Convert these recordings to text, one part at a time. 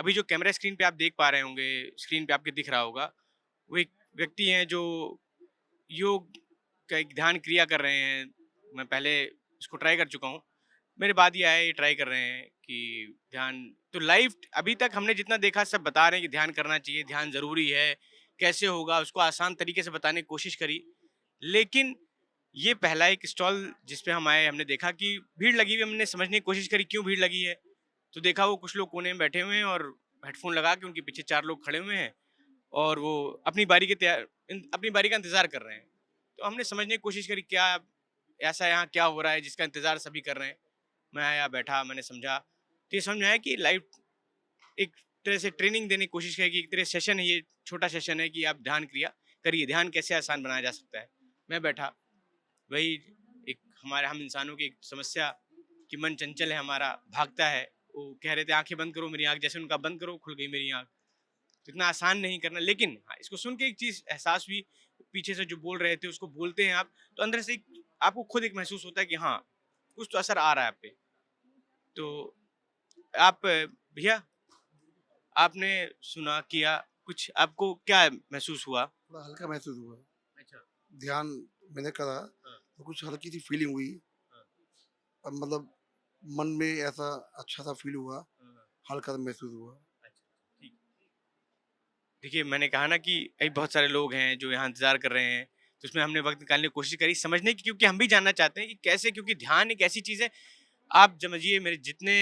अभी जो camera screen पे आप देख पा रहे होंगे, स्क्रीन पे आपके दिख रहा होगा, वो एक व्यक्ति हैं जो योग का एक ध्यान क्रिया कर रहे हैं। मैं पहले इसको ट्राई कर चुका हूँ। मेरे बाद ये आए, ये ट्राई कर रहे हैं कि ध्यान तो लाइव अभी तक हमने जितना देखा सब बता रहे हैं कि ध्यान करना चाहिए, ध्यान ज़रूरी है, कैसे होगा उसको आसान तरीके से बताने की कोशिश करी। लेकिन ये पहला एक स्टॉल जिस पे हम आए, हमने देखा कि भीड़ लगी हुई है, हमने समझने की कोशिश करी क्यों भीड़ लगी है। तो देखा वो कुछ लोग कोने में बैठे हुए हैं और हेडफ़ोन लगा के उनके पीछे 4 लोग खड़े हुए हैं और वो अपनी बारी का इंतज़ार कर रहे हैं। तो हमने समझने की कोशिश करी क्या ऐसा यहाँ क्या हो रहा है जिसका इंतज़ार सभी कर रहे हैं। मैं आया, बैठा, मैंने समझा। तो ये समझ में आया कि लाइव एक तरह से ट्रेनिंग देने की कोशिश की, कि एक तरह सेशन है ये, छोटा सेशन है कि आप ध्यान क्रिया करिए, ध्यान कैसे आसान बनाया जा सकता है। मैं बैठा, वही एक हम इंसानों की एक समस्या कि मन चंचल है हमारा, भागता है। वो कह रहे थे आँखें बंद करो, मेरी आँख जैसे उनका बंद करो, खुल गई मेरी आँख। तो इतना आसान नहीं करना, लेकिन हाँ, इसको सुन के एक चीज़ एहसास हुई, पीछे से जो बोल रहे थे उसको बोलते हैं आप, तो अंदर से एक आपको खुद एक महसूस होता है कि हाँ, कुछ तो असर आ रहा है आप पे। तो आप भैया, आपने सुना, किया, कुछ आपको क्या महसूस हुआ? थोड़ा हल्का महसूस हुआ। अच्छा। ध्यान मैंने करा हाँ, तो कुछ हल्की सी फीलिंग हुई। हाँ, अब मतलब मन में ऐसा अच्छा सा फील हुआ, हाँ, हाँ। हल्का सा महसूस हुआ। अच्छा, ठीक। देखिए, मैंने कहा ना कि अभी बहुत सारे लोग हैं जो यहाँ इंतज़ार कर रहे हैं, तो उसमें हमने वक़्त निकालने की कोशिश करी समझने की, क्योंकि हम भी जानना चाहते हैं कि कैसे, क्योंकि ध्यान एक ऐसी चीज़ है, आप समझिए मेरे जितने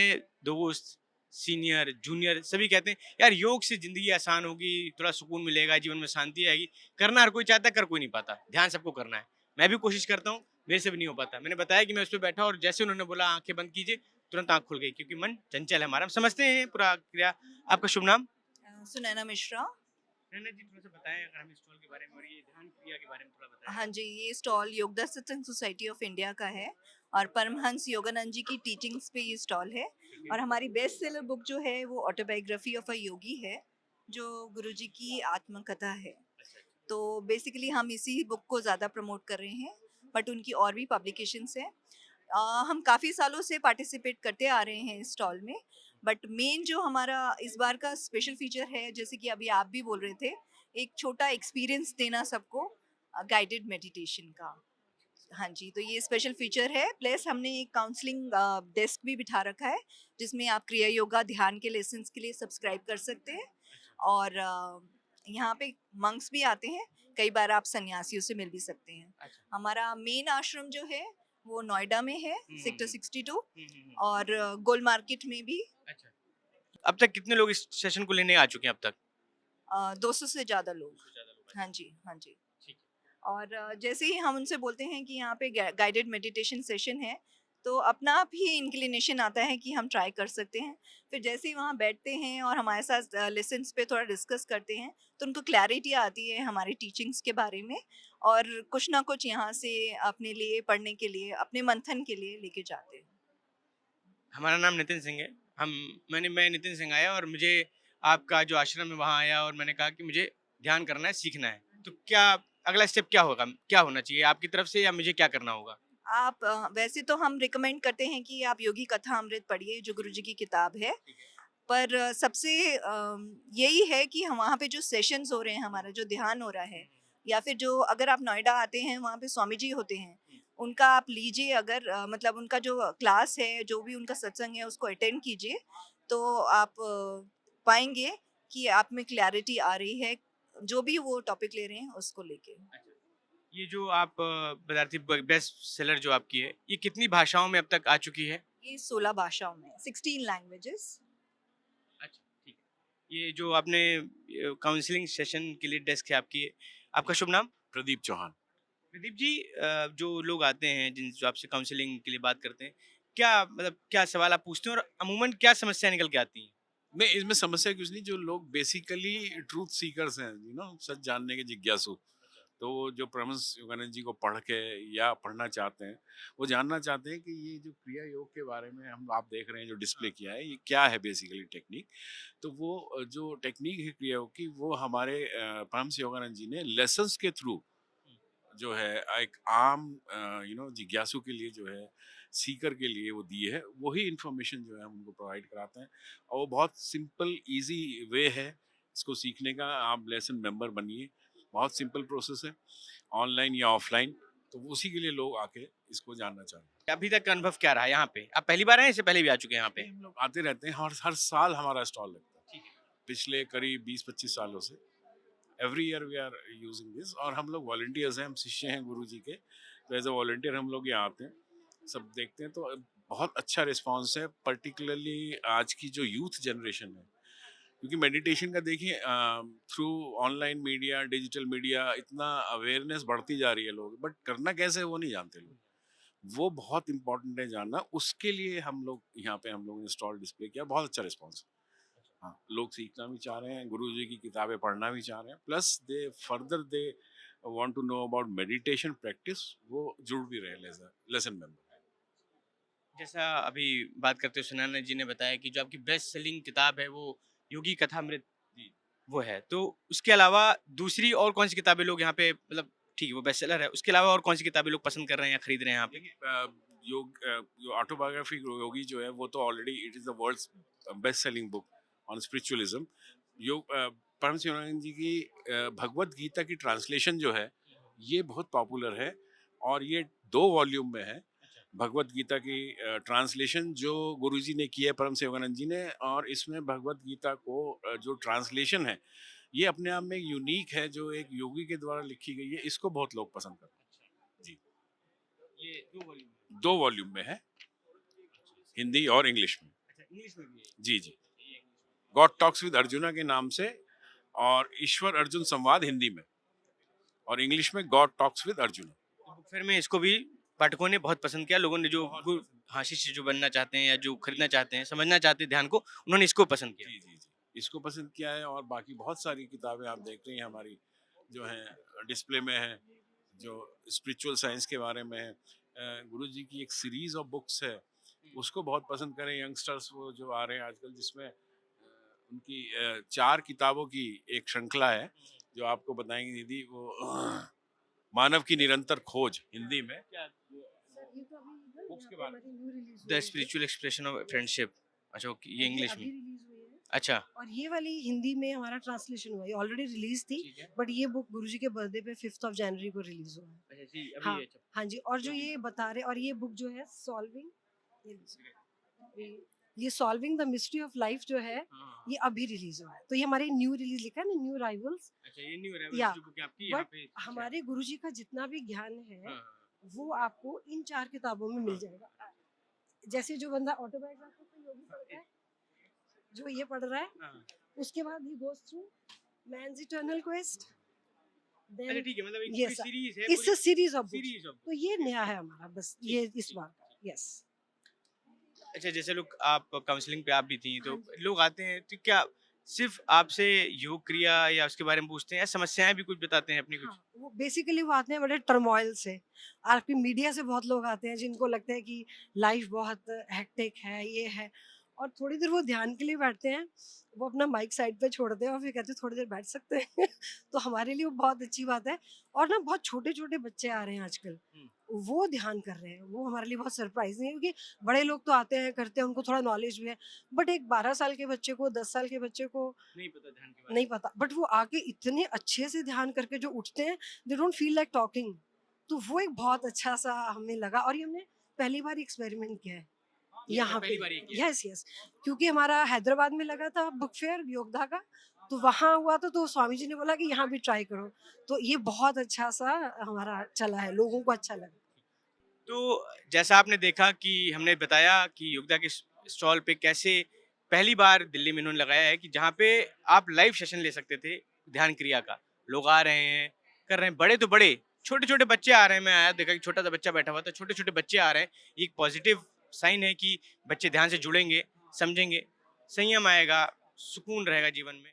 दोस्त, सीनियर, जूनियर सभी कहते हैं, "यार योग से ज़िंदगी आसान होगी, थोड़ा सुकून मिलेगा, जीवन में शांति आएगी।" करना हर कोई चाहता है, कर कोई नहीं पाता। ध्यान सबको करना है। मैं भी कोशिश करता हूँ, मेरे से भी नहीं हो पाता। मैंने बताया कि मैं उस पे बैठा और जैसे उन्होंने बोला आँखें बंद कीजिए, तुरंत आँख खुल गई क्योंकि मन चंचल है हमारा। हम समझते हैं पूरा क्रिया। आपका शुभ नाम? सुनैना मिश्रा। नैना जी, थोड़ा-सा बताएँ अगर हम स्टॉल के बारे में और ये ध्यान क्रिया के बारे में थोड़ा बताएँ हाँ आप? जी, ये स्टॉल योगदा सत्संग सोसाइटी ऑफ इंडिया का है और परमहंस योगानंद जी की टीचिंग्स पे ये स्टॉल है। ठीक है। और हमारी बेस्ट सेलर बुक जो है वो ऑटोबायोग्राफी ऑफ अ योगी है, जो गुरुजी की आत्मकथा है। अच्छा, अच्छा। तो बेसिकली हम इसी बुक को ज़्यादा प्रमोट कर रहे हैं, बट उनकी और भी पब्लिकेशंस हैं। हम काफ़ी सालों से पार्टिसिपेट करते आ रहे हैं इस स्टॉल में, बट मेन जो हमारा इस बार का स्पेशल फीचर है, जैसे कि अभी आप भी बोल रहे थे, एक छोटा एक्सपीरियंस देना सबको गाइडेड मेडिटेशन का। हाँ जी, तो ये स्पेशल फीचर है, प्लस हमने एक काउंसलिंग डेस्क भी बिठा रखा है, जिसमें आप क्रिया योगा ध्यान के लेसन्स के लिए सब्सक्राइब कर सकते हैं। अच्छा, और यहाँ पे मंक्स भी आते हैं, कई बार आप सन्यासियों से मिल भी सकते हैं। अच्छा। हमारा मेन आश्रम जो है, वो नोएडा में है, हुँ, हुँ, सेक्टर हुँ। 62। हुँ, हुँ, हुँ। और गोल मार्केट में भी अच्छा। अब तक कितने लोग इस सेशन को लेने आ चुके हैं अब तक? 200 से ज़्यादा लोग। 200 से ज़्यादा लोग, हाँ अच्छा। जी, हाँ जी। ठीक है। और जैसे ही हम उनसे बोलते हैं कि यहाँ पे गाइडेड मेडिटेशन सेशन है, तो अपना आप ही इंक्लिनेशन आता है कि हम ट्राई कर सकते हैं। फिर जैसे ही वहाँ बैठते हैं और हमारे साथ लेसन्स पे थोड़ा डिस्कस करते हैं, तो उनको क्लैरिटी आती है हमारी टीचिंग्स के बारे में, और कुछ ना कुछ यहाँ से अपने लिए पढ़ने के लिए, अपने मंथन के लिए लेके जाते हैं। हमारा नाम नितिन सिंह है। मैं नितिन सिंह आया और मुझे आपका जो आश्रम है वहाँ आया और मैंने कहा कि मुझे ध्यान करना है, सीखना है। तो क्या अगला स्टेप क्या होगा? क्या होना चाहिए आपकी तरफ से या मुझे क्या करना होगा? आप वैसे तो हम रिकमेंड करते हैं कि आप योगी कथा अमृत पढ़िए, जो गुरु जी की किताब है। ठीक है। पर सबसे यही है कि हम वहाँ पे जो सेशंस हो रहे हैं, हुँ, हमारा जो ध्यान हो रहा हुँ, है, हुँ, या फिर जो अगर आप नोएडा आते हैं, वहाँ पे स्वामी जी होते हैं, हुँ। उनका आप लीजिए, अगर मतलब उनका जो क्लास है, जो भी उनका सत्संग है, उसको अटेंड कीजिए, तो आप पाएँगे कि आप में क्लैरिटी आ रही है, जो भी वो टॉपिक ले रहे हैं, उसको लेके। अच्छा। ये जो आप बता रही थी ब बेस्ट सेलर जो आपकी है, ये कितनी भाषाओं में अब तक आ चुकी है? ये 16 भाषाओं में, 16 लैंग्वेजेज़। अच्छा, ठीक है। ये जो आपने काउंसलिंग सेशन के लिए डेस्क है आपकी, आपका शुभ नाम? प्रदीप चौहान। प्रदीप जी, जो लोग आते हैं जो आपसे काउंसलिंग के लिए बात करते हैं, क्या मतलब क्या सवाल आप पूछते हैं और अमूमन क्या समस्या निकल के आती हैं? नहीं, इसमें समस्या कुछ नहीं, जो लोग बेसिकली ट्रूथ सीकर्स हैं, सच जानने के जिज्ञासु। तो वो जो परमहंस योगानंद जी को पढ़ के या पढ़ना चाहते हैं, वो जानना चाहते हैं कि ये जो क्रिया योग के बारे में हम आप देख रहे हैं जो डिस्प्ले हाँ, किया है, ये क्या है बेसिकली टेक्निक। तो वो जो टेक्निक है क्रिया योग की, वो हमारे परमहंस योगानंद जी ने लेसन्स के थ्रू हुँ, जो है एक आम जिज्ञासु के लिए जो है सीकर के लिए वो दी है, वही इन्फॉर्मेशन जो है हम उनको प्रोवाइड कराते हैं। और वो बहुत सिंपल ईजी वे है इसको सीखने का। आप लेसन मेंबर बनिए, बहुत सिंपल प्रोसेस है, ऑनलाइन या ऑफलाइन। तो उसी के लिए लोग आके इसको जानना चाहते हैं। अभी तक का अनुभव क्या रहा यहाँ पे? आप पहली बार आए, इससे पहले भी आ चुके हैं यहाँ पे? हम लोग आते रहते हैं, हर साल हमारा स्टॉल लगता है पिछले करीब 20-25 सालों से। Every year we are using this. और हम लोग वॉलंटियर्स हैं, हम शिष्य हैं गुरु जी के। तो एज अ वॉलंटियर हम लोग यहाँ आते हैं, सब देखते हैं। तो बहुत अच्छा रिस्पांस है, पर्टिकुलरली आज की जो यूथ जनरेशन है। क्योंकि मेडिटेशन का देखिए through online media, digital media इतना अवेयरनेस बढ़ती जा रही है, लोग बट करना कैसे है वो नहीं जानते लोग। वो बहुत इंपॉर्टेंट है जानना। उसके लिए हम लोग यहाँ पे हम लोगों ने स्टॉल डिस्प्ले किया, बहुत अच्छा रिस्पांस। हाँ, लोग सीखना भी चाह रहे हैं, गुरु जी की किताबें पढ़ना भी चाह रहे हैं, plus they want to know about meditation practice, वो जुड़ भी रहे लेसन मेंबर। जैसा अभी बात करते हुए सुनैना जी ने बताया कि जो आपकी बेस्ट सेलिंग किताब है वो योगी कथामृत जी। वो है, तो उसके अलावा दूसरी और कौन सी किताबें लोग यहाँ पे, मतलब ठीक है वो बेस्ट सेलर है, उसके अलावा और कौन सी किताबें लोग पसंद कर रहे हैं या खरीद रहे हैं यहाँ पे? देखिए जो ऑटोबायोग्राफी योगी जो है वो तो already it is the world's best selling book on spiritualism. योग परम शिवानंद जी की भगवत गीता की ट्रांसलेशन जो है ये बहुत पॉपुलर है, और ये 2 वॉल्यूम में है। भगवत गीता की ट्रांसलेशन जो गुरुजी ने की है, परम शिवानंद जी ने। और इसमें भगवत गीता को जो ट्रांसलेशन है ये अपने आप में यूनिक है, जो एक योगी के द्वारा लिखी गई है। इसको बहुत लोग पसंद करते हैं जी। ये 2 वॉल्यूम 2 वॉल्यूम में है, हिंदी और इंग्लिश में। अच्छा, इंग्लिश में भी है जी जी। गॉड टॉक्स विद अर्जुना के नाम से, और ईश्वर अर्जुन संवाद हिंदी में, और इंग्लिश में गॉड टॉक्स विद अर्जुना। तो बुक फेयर में इसको भी पाठकों ने बहुत पसंद किया, लोगों ने जो हाँ शिष्य जो बनना चाहते हैं या जो खरीदना चाहते हैं, समझना चाहते हैं ध्यान को, उन्होंने इसको पसंद किया। जी जी जी, इसको पसंद किया है। और बाकी बहुत सारी किताबें आप देख रही हैं हमारी जो हैं डिस्प्ले में है, जो स्पिरिचुअल साइंस के बारे में है। गुरु जी की एक सीरीज ऑफ बुक्स है, उसको बहुत पसंद करें यंगस्टर्स वो जो आ रहे हैं आजकल, जिसमें उनकी 4 किताबों की एक श्रृंखला है जो आपको बताएंगी दीदी। वो मानव की निरंतर खोज हिंदी में, बुक्स के बारे में। The spiritual expression of friendship. अच्छा ये इंग्लिश में। रिलीज हुई है। अच्छा और ये वाली हिंदी में हमारा ट्रांसलेशन हुआ है, ऑलरेडी रिलीज थी। ठीक है। बट ये बुक गुरुजी के बर्थडे पे 5th ऑफ जनवरी को रिलीज हुआ है। अच्छा जी, अभी हाँ ये अच्छा। हाँ जी। और जो ये बता रहे, और ये बुक जो है सॉल्विंग, ये solving the mystery of life जो है, हाँ, ये अभी रिलीज हुआ है। तो ये हमारे न्यू रिलीज लिखा है ना, न्यू राइवल्स। अच्छा ये न्यू अराइवल या जो बुक है आपकी यहाँ बट पे। हमारे गुरुजी का जितना भी ज्ञान है हाँ, वो आपको इन 4 किताबों में मिल जाएगा। जैसे जो बंदा ऑटोबायोग्राफी योगी पढ़ता है, जो ये पढ़ रहा है, हाँ। उसके बाद ही goes through man's eternal quest. अच्छा ठीक है, मतलब एक ये पूरी सब सीरीज है, it's a series of books. Series of. तो ये नया है हमारा, बस ये इस बार का। यस। अच्छा जैसे लोग, आप काउंसलिंग पे आप भी थी, तो हाँ जी। लोग आते हैं तो क्या सिर्फ आपसे योग क्रिया या उसके बारे में पूछते हैं, या समस्याएं भी कुछ बताते हैं अपनी कुछ? हाँ, वो बेसिकली वो आते हैं बड़े टर्मोइल से। आपकी मीडिया से बहुत लोग आते हैं जिनको लगता है कि लाइफ बहुत हेक्टिक है, ये है, और थोड़ी देर वो ध्यान के लिए बैठते हैं, वो अपना माइक साइड पे छोड़ते हैं और फिर कहते हैं थोड़ी देर बैठ सकते हैं। तो हमारे लिए वो बहुत अच्छी बात है। और ना बहुत छोटे छोटे बच्चे आ रहे हैं आजकल, वो ध्यान कर रहे हैं, वो हमारे लिए बहुत सरप्राइजिंग है। क्योंकि बड़े लोग तो आते हैं करते हैं, उनको थोड़ा नॉलेज भी है, बट एक 12 साल के बच्चे को, 10 साल के बच्चे को नहीं पता ध्यान के बारे नहीं पता, बट वो आके इतने अच्छे से ध्यान करके जो उठते हैं, they don't feel like talking. तो वो एक बहुत अच्छा सा हमें लगा, और ये हमने पहली बार एक्सपेरिमेंट किया है यहाँ पे। पहली बार ये किया है? Yes yes. क्योंकि हमारा हैदराबाद में लगा था बुक फेयर योगदा का, तो वहाँ हुआ तो स्वामी जी ने बोला कि यहाँ भी ट्राई करो। तो ये बहुत अच्छा सा हमारा चला है, लोगों को अच्छा लगा। तो जैसा आपने देखा कि हमने बताया कि योगदा के स्टॉल पे कैसे पहली बार दिल्ली में इन्होंने लगाया है कि जहाँ पे आप लाइव सेशन ले सकते थे ध्यान क्रिया का। लोग आ रहे हैं, कर रहे हैं, बड़े तो बड़े, छोटे छोटे बच्चे आ रहे हैं। मैं आया देखा कि छोटा सा बच्चा बैठा हुआ था, छोटे छोटे बच्चे आ रहे हैं। ये एक पॉजिटिव साइन है कि बच्चे ध्यान से जुड़ेंगे, समझेंगे, संयम आएगा, सुकून रहेगा जीवन में।